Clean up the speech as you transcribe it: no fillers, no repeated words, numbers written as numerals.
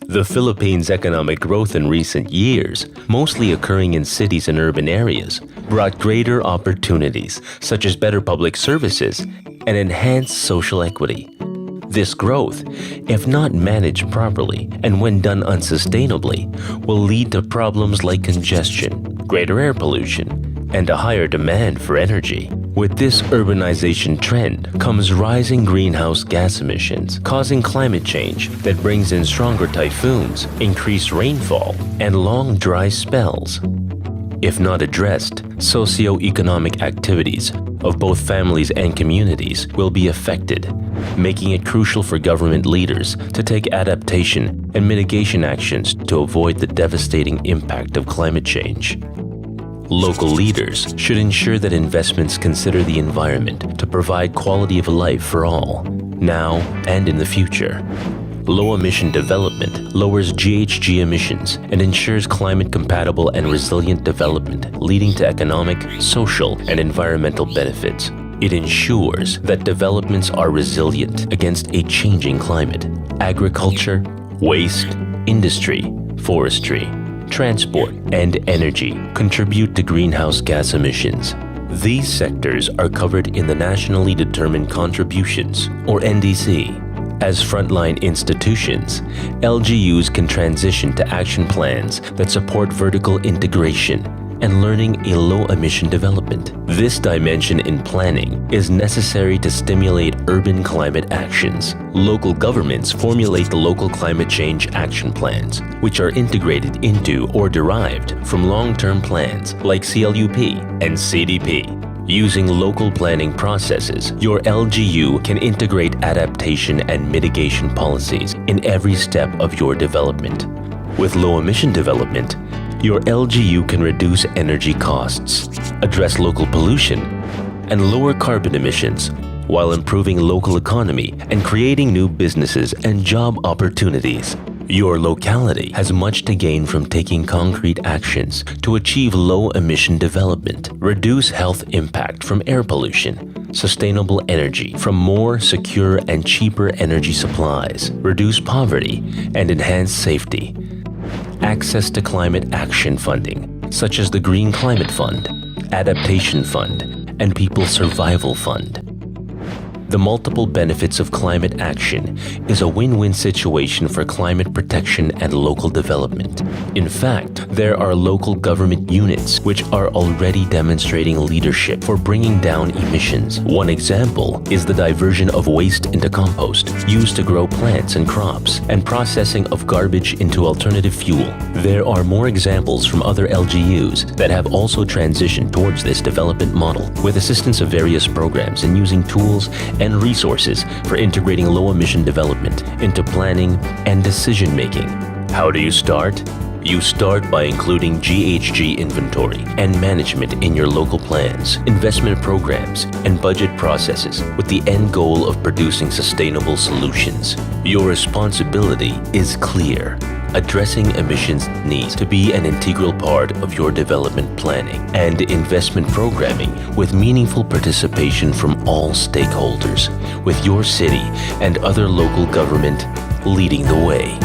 The Philippines' economic growth in recent years, mostly occurring in cities and urban areas, brought greater opportunities such as better public services and enhanced social equity. This growth, if not managed properly and when done unsustainably, will lead to problems like congestion, greater air pollution, and a higher demand for energy. With this urbanization trend comes rising greenhouse gas emissions, causing climate change that brings in stronger typhoons, increased rainfall, and long dry spells. If not addressed, socio-economic activities of both families and communities will be affected, making it crucial for government leaders to take adaptation and mitigation actions to avoid the devastating impact of climate change. Local leaders should ensure that investments consider the environment to provide quality of life for all, now and in the future. Low-emission development lowers GHG emissions and ensures climate-compatible and resilient development, leading to economic, social, and environmental benefits. It ensures that developments are resilient against a changing climate. Agriculture, waste, industry, forestry, transport, and energy contribute to greenhouse gas emissions. These sectors are covered in the Nationally Determined Contributions, or NDC. As frontline institutions, LGUs can transition to action plans that support vertical integration and learning a low-emission development. This dimension in planning is necessary to stimulate urban climate actions. Local governments formulate the local climate change action plans, which are integrated into or derived from long-term plans like CLUP and CDP. Using local planning processes, your LGU can integrate adaptation and mitigation policies in every step of your development. With low-emission development, your LGU can reduce energy costs, address local pollution, and lower carbon emissions while improving local economy and creating new businesses and job opportunities. Your locality has much to gain from taking concrete actions to achieve low-emission development, reduce health impact from air pollution, sustainable energy from more secure and cheaper energy supplies, reduce poverty, and enhance safety. Access to climate action funding, such as the Green Climate Fund, Adaptation Fund, and People's Survival Fund. The multiple benefits of climate action is a win-win situation for climate protection and local development. In fact, there are local government units which are already demonstrating leadership for bringing down emissions. One example is the diversion of waste into compost, used to grow plants and crops, and processing of garbage into alternative fuel. There are more examples from other LGUs that have also transitioned towards this development model, with assistance of various programs and using tools and resources for integrating low-emission development into planning and decision-making. How do you start? You start by including GHG inventory and management in your local plans, investment programs, and budget processes with the end goal of producing sustainable solutions. Your responsibility is clear. Addressing emissions needs to be an integral part of your development planning and investment programming with meaningful participation from all stakeholders, with your city and other local government leading the way.